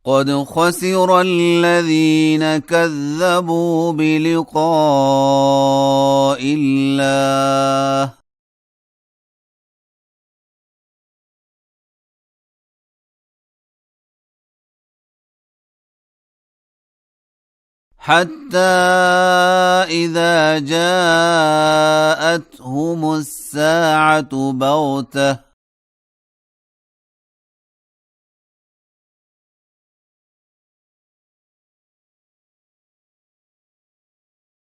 قد خسر الذين كذبوا بلقاء الله حتى إذا جاءتهم الساعة بغتة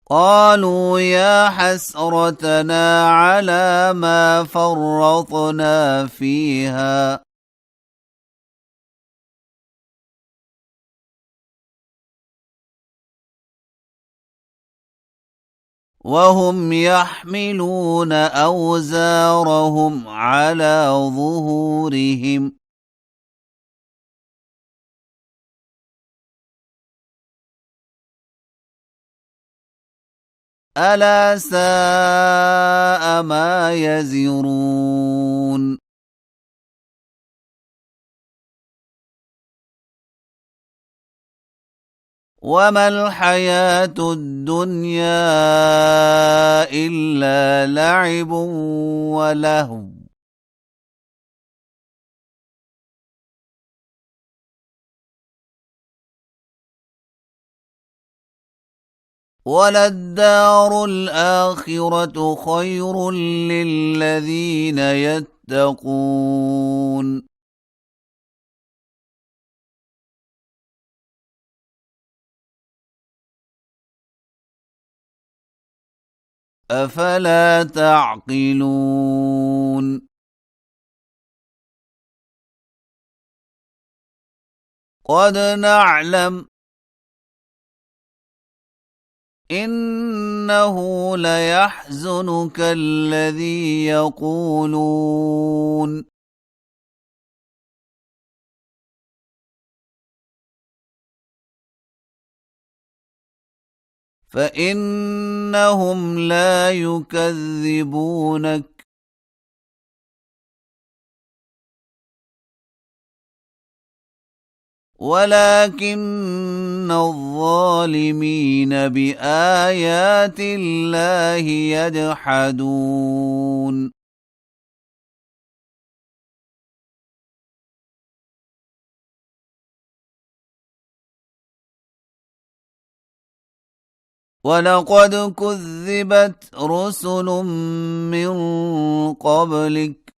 قالوا يا حسرتنا على ما فرطنا فيها وهم يحملون أوزارهم على ظهورهم ألا ساء ما يزرون وما الحياة الدنيا إلا لعب ولهو وللدار الآخرة خير للذين يتقون أفلا تعقلون قد نعلم إنه ليحزنك الذي يقولون فإنهم لا يكذبونك ولكن الظالمين بآيات الله يجحدون ولقد كذبت رسل من قبلك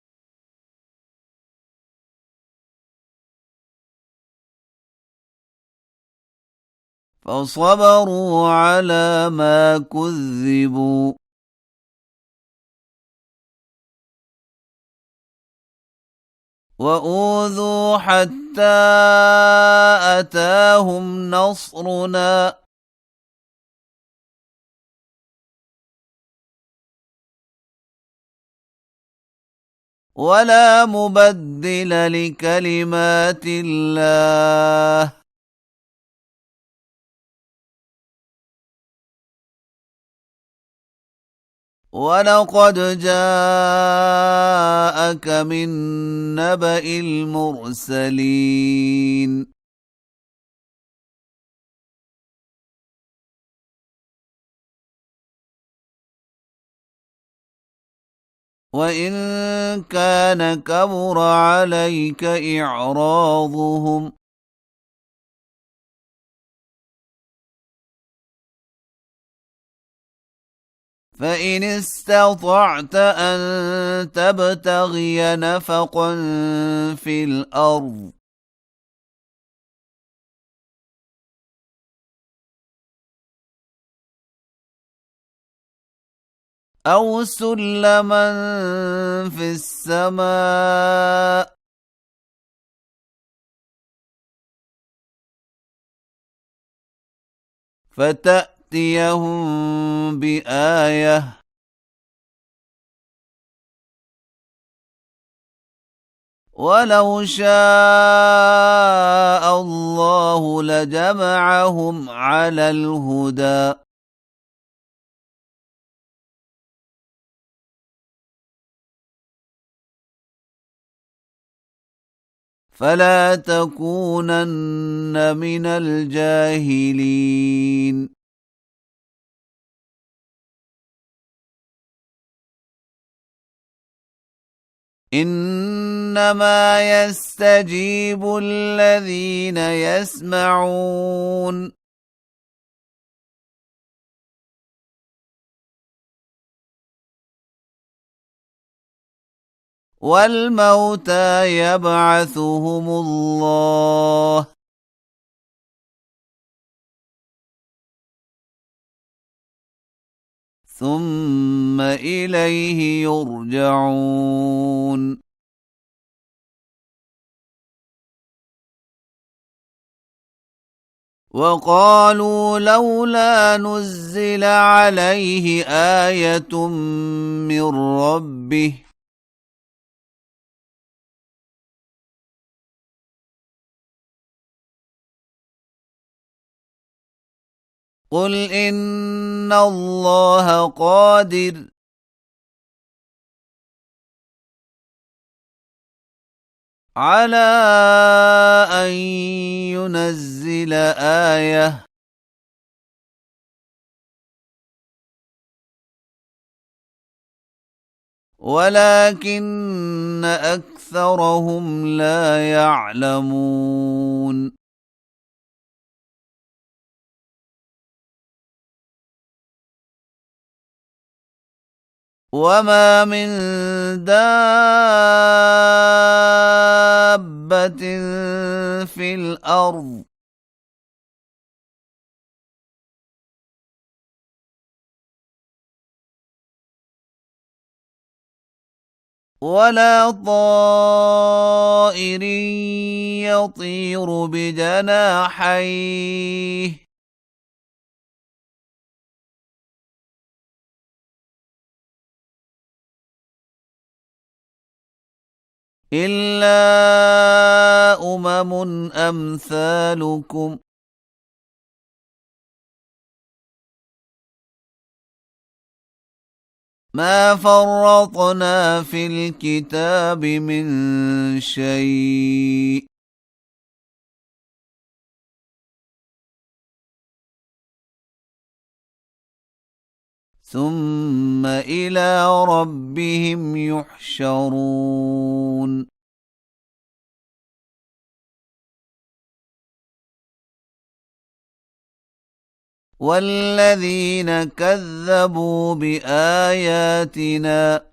فصبروا على ما كذبوا وأوذوا حتى أتاهم نصرنا ولا مبدل لكلمات الله ولقد جاءك من نبأ المرسلين وإن كان كبر عليك إعراضهم فإن استطعت أن تبتغي نفقا في الأرض أو سلما في السماء فتأتيهم بآية ولو شاء الله لجمعهم على الهدى فلا تكونن من الجاهلين إنما يستجيب الذين يسمعون والموتى يبعثهم الله ثم إليه يرجعون وقالوا لولا نزل عليه آية من ربه قل إن الله قادر على أن ينزل آية ولكن أكثرهم لا يعلمون وما من دابة في الأرض ولا طائر يطير بجناحيه إلا أمم أمثالكم ما فرطنا في الكتاب من شيء ثم إلى ربهم يحشرون والذين كذبوا بآياتنا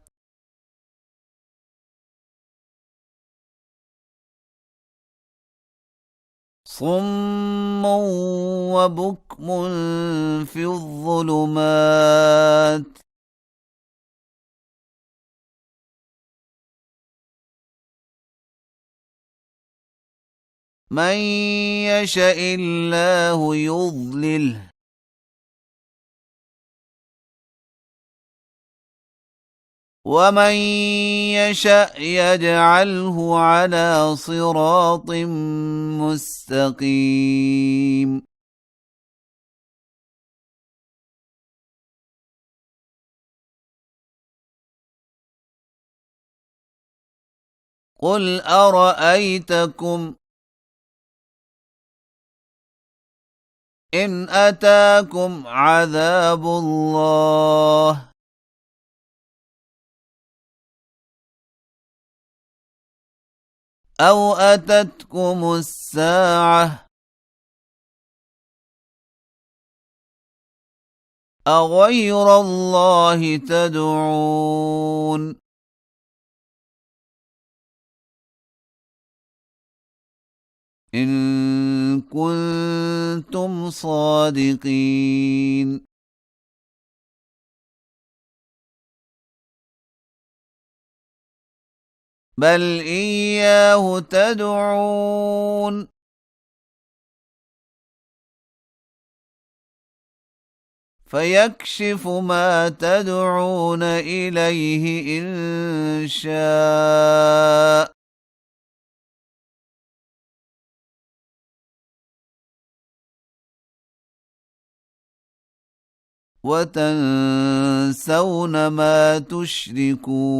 صم وبكم في الظلمات من يشاء الله يضلله ومن يشاء يجعله على صراط مستقيم قل أرأيتكم إن أتاكم عذاب الله أو أتتكم الساعة أغير الله تدعون إن كنتم صادقين بل إياه تدعون فيكشف ما تدعون إليه إن شاء وتنسون ما تشركون